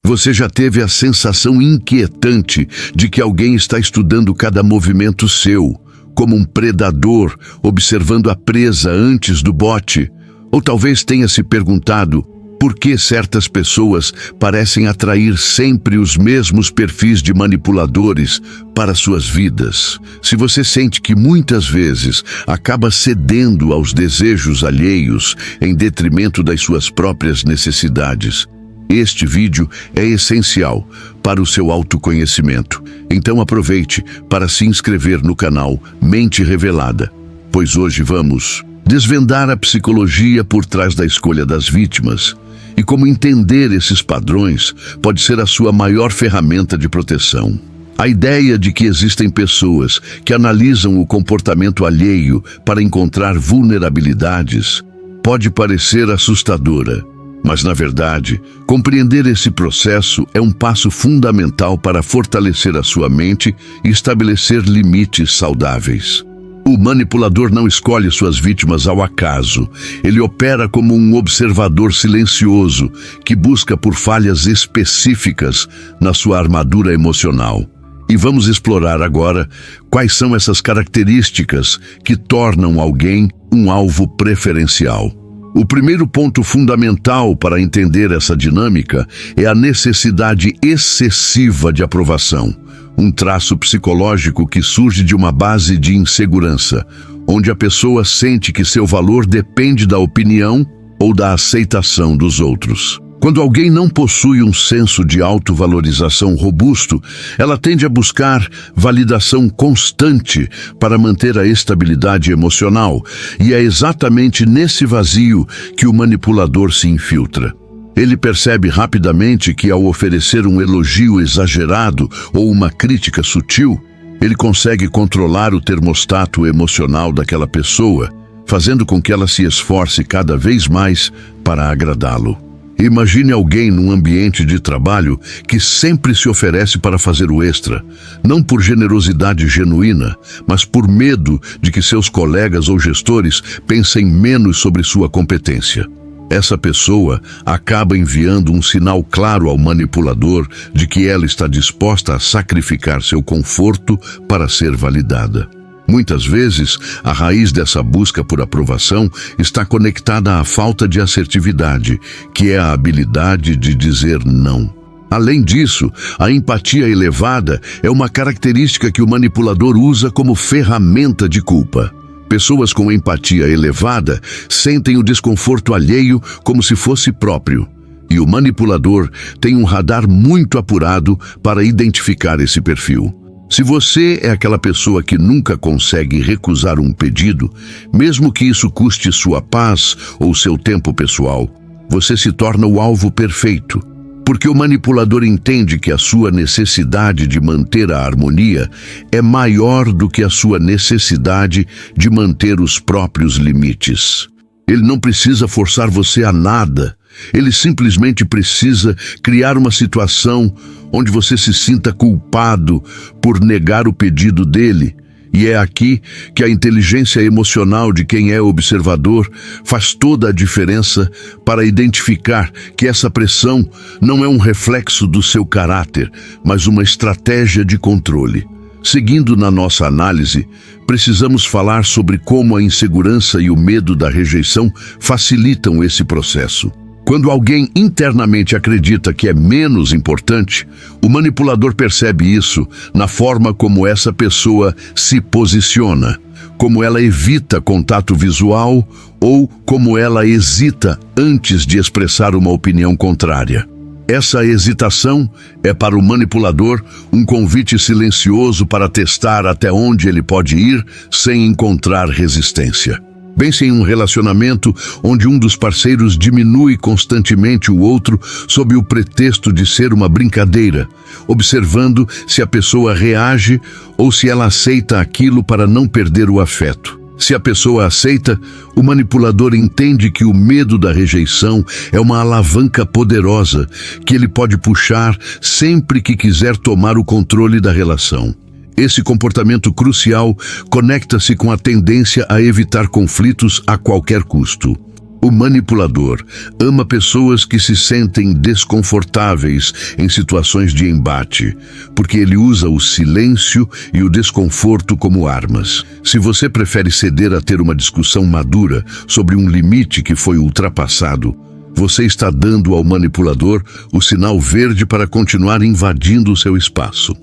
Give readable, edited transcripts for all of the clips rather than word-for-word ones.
Você já teve a sensação inquietante de que alguém está estudando cada movimento seu, como um predador observando a presa antes do bote? Ou talvez tenha se perguntado por que certas pessoas parecem atrair sempre os mesmos perfis de manipuladores para suas vidas. Se você sente que muitas vezes acaba cedendo aos desejos alheios em detrimento das suas próprias necessidades, este vídeo é essencial para o seu autoconhecimento. Então aproveite para se inscrever no canal Mente Revelada, pois hoje vamos desvendar a psicologia por trás da escolha das vítimas e como entender esses padrões pode ser a sua maior ferramenta de proteção. A ideia de que existem pessoas que analisam o comportamento alheio para encontrar vulnerabilidades pode parecer assustadora, mas na verdade, compreender esse processo é um passo fundamental para fortalecer a sua mente e estabelecer limites saudáveis. O manipulador não escolhe suas vítimas ao acaso. Ele opera como um observador silencioso que busca por falhas específicas na sua armadura emocional. E vamos explorar agora quais são essas características que tornam alguém um alvo preferencial. O primeiro ponto fundamental para entender essa dinâmica é a necessidade excessiva de aprovação. Um traço psicológico que surge de uma base de insegurança, onde a pessoa sente que seu valor depende da opinião ou da aceitação dos outros. Quando alguém não possui um senso de autovalorização robusto, ela tende a buscar validação constante para manter a estabilidade emocional, e é exatamente nesse vazio que o manipulador se infiltra. Ele percebe rapidamente que, ao oferecer um elogio exagerado ou uma crítica sutil, ele consegue controlar o termostato emocional daquela pessoa, fazendo com que ela se esforce cada vez mais para agradá-lo. Imagine alguém num ambiente de trabalho que sempre se oferece para fazer o extra, não por generosidade genuína, mas por medo de que seus colegas ou gestores pensem menos sobre sua competência. Essa pessoa acaba enviando um sinal claro ao manipulador de que ela está disposta a sacrificar seu conforto para ser validada. Muitas vezes, a raiz dessa busca por aprovação está conectada à falta de assertividade, que é a habilidade de dizer não. Além disso, a empatia elevada é uma característica que o manipulador usa como ferramenta de culpa. Pessoas com empatia elevada sentem o desconforto alheio como se fosse próprio. E o manipulador tem um radar muito apurado para identificar esse perfil. Se você é aquela pessoa que nunca consegue recusar um pedido, mesmo que isso custe sua paz ou seu tempo pessoal, você se torna o alvo perfeito. Porque o manipulador entende que a sua necessidade de manter a harmonia é maior do que a sua necessidade de manter os próprios limites. Ele não precisa forçar você a nada. Ele simplesmente precisa criar uma situação onde você se sinta culpado por negar o pedido dele. E é aqui que a inteligência emocional de quem é observador faz toda a diferença para identificar que essa pressão não é um reflexo do seu caráter, mas uma estratégia de controle. Seguindo na nossa análise, precisamos falar sobre como a insegurança e o medo da rejeição facilitam esse processo. Quando alguém internamente acredita que é menos importante, o manipulador percebe isso na forma como essa pessoa se posiciona, como ela evita contato visual ou como ela hesita antes de expressar uma opinião contrária. Essa hesitação é para o manipulador um convite silencioso para testar até onde ele pode ir sem encontrar resistência. Pense em um relacionamento onde um dos parceiros diminui constantemente o outro sob o pretexto de ser uma brincadeira, observando se a pessoa reage ou se ela aceita aquilo para não perder o afeto. Se a pessoa aceita, o manipulador entende que o medo da rejeição é uma alavanca poderosa que ele pode puxar sempre que quiser tomar o controle da relação. Esse comportamento crucial conecta-se com a tendência a evitar conflitos a qualquer custo. O manipulador ama pessoas que se sentem desconfortáveis em situações de embate, porque ele usa o silêncio e o desconforto como armas. Se você prefere ceder a ter uma discussão madura sobre um limite que foi ultrapassado, você está dando ao manipulador o sinal verde para continuar invadindo o seu espaço.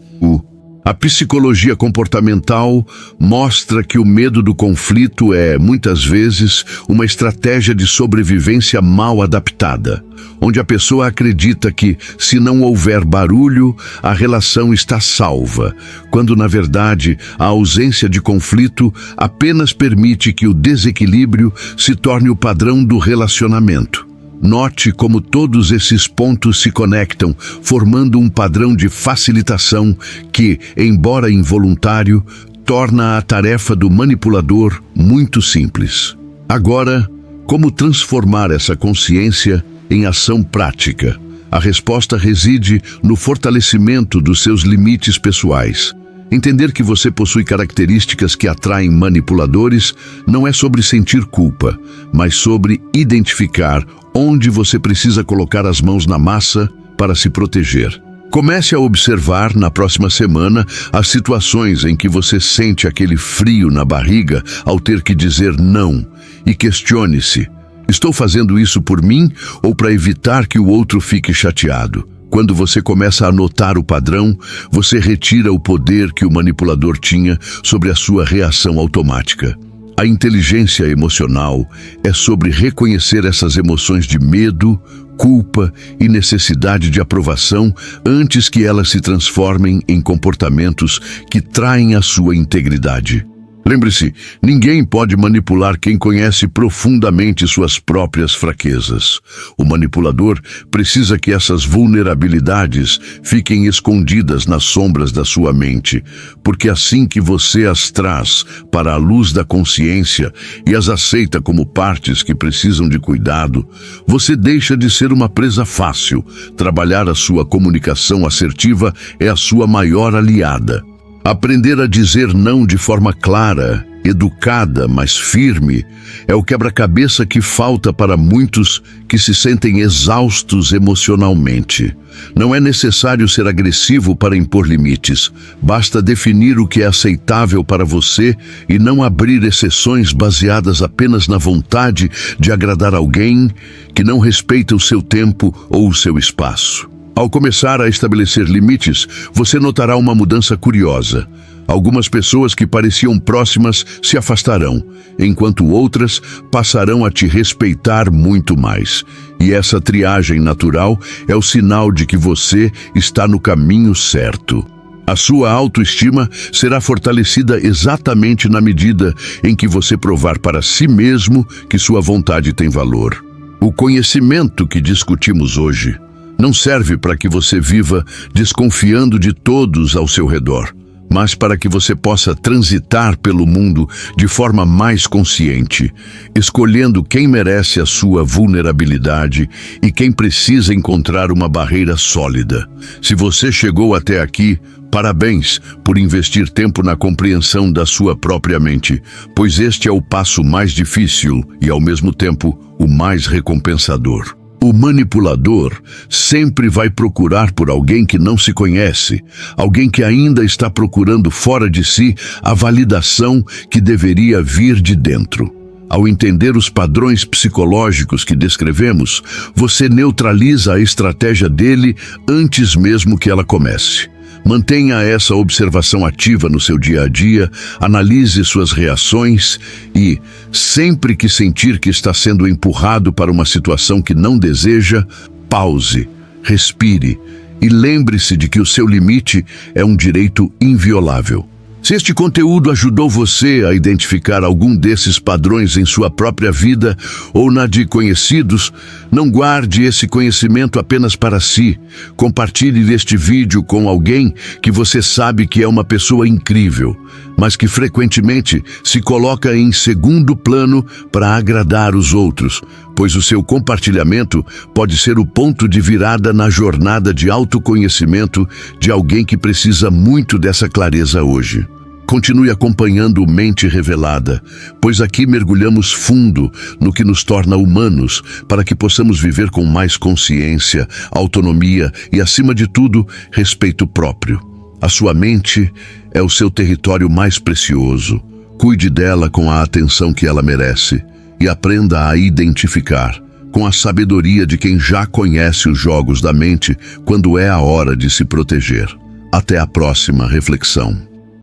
A psicologia comportamental mostra que o medo do conflito é, muitas vezes, uma estratégia de sobrevivência mal adaptada, onde a pessoa acredita que, se não houver barulho, a relação está salva, quando, na verdade, a ausência de conflito apenas permite que o desequilíbrio se torne o padrão do relacionamento. Note como todos esses pontos se conectam, formando um padrão de facilitação que, embora involuntário, torna a tarefa do manipulador muito simples. Agora, como transformar essa consciência em ação prática? A resposta reside no fortalecimento dos seus limites pessoais. Entender que você possui características que atraem manipuladores não é sobre sentir culpa, mas sobre identificar onde você precisa colocar as mãos na massa para se proteger. Comece a observar na próxima semana as situações em que você sente aquele frio na barriga ao ter que dizer não e questione-se: estou fazendo isso por mim ou para evitar que o outro fique chateado? Quando você começa a notar o padrão, você retira o poder que o manipulador tinha sobre a sua reação automática. A inteligência emocional é sobre reconhecer essas emoções de medo, culpa e necessidade de aprovação antes que elas se transformem em comportamentos que traem a sua integridade. Lembre-se, ninguém pode manipular quem conhece profundamente suas próprias fraquezas. O manipulador precisa que essas vulnerabilidades fiquem escondidas nas sombras da sua mente, porque assim que você as traz para a luz da consciência e as aceita como partes que precisam de cuidado, você deixa de ser uma presa fácil. Trabalhar a sua comunicação assertiva é a sua maior aliada. Aprender a dizer não de forma clara, educada, mas firme, é o quebra-cabeça que falta para muitos que se sentem exaustos emocionalmente. Não é necessário ser agressivo para impor limites. Basta definir o que é aceitável para você e não abrir exceções baseadas apenas na vontade de agradar alguém que não respeita o seu tempo ou o seu espaço. Ao começar a estabelecer limites, você notará uma mudança curiosa. Algumas pessoas que pareciam próximas se afastarão, enquanto outras passarão a te respeitar muito mais. E essa triagem natural é o sinal de que você está no caminho certo. A sua autoestima será fortalecida exatamente na medida em que você provar para si mesmo que sua vontade tem valor. O conhecimento que discutimos hoje não serve para que você viva desconfiando de todos ao seu redor, mas para que você possa transitar pelo mundo de forma mais consciente, escolhendo quem merece a sua vulnerabilidade e quem precisa encontrar uma barreira sólida. Se você chegou até aqui, parabéns por investir tempo na compreensão da sua própria mente, pois este é o passo mais difícil e, ao mesmo tempo, o mais recompensador. O manipulador sempre vai procurar por alguém que não se conhece, alguém que ainda está procurando fora de si a validação que deveria vir de dentro. Ao entender os padrões psicológicos que descrevemos, você neutraliza a estratégia dele antes mesmo que ela comece. Mantenha essa observação ativa no seu dia a dia, analise suas reações e, sempre que sentir que está sendo empurrado para uma situação que não deseja, pause, respire e lembre-se de que o seu limite é um direito inviolável. Se este conteúdo ajudou você a identificar algum desses padrões em sua própria vida ou na de conhecidos, não guarde esse conhecimento apenas para si. Compartilhe este vídeo com alguém que você sabe que é uma pessoa incrível, mas que frequentemente se coloca em segundo plano para agradar os outros, pois o seu compartilhamento pode ser o ponto de virada na jornada de autoconhecimento de alguém que precisa muito dessa clareza hoje. Continue acompanhando o Mente Revelada, pois aqui mergulhamos fundo no que nos torna humanos, para que possamos viver com mais consciência, autonomia e, acima de tudo, respeito próprio. A sua mente é o seu território mais precioso. Cuide dela com a atenção que ela merece e aprenda a identificar, com a sabedoria de quem já conhece os jogos da mente, quando é a hora de se proteger. Até a próxima reflexão.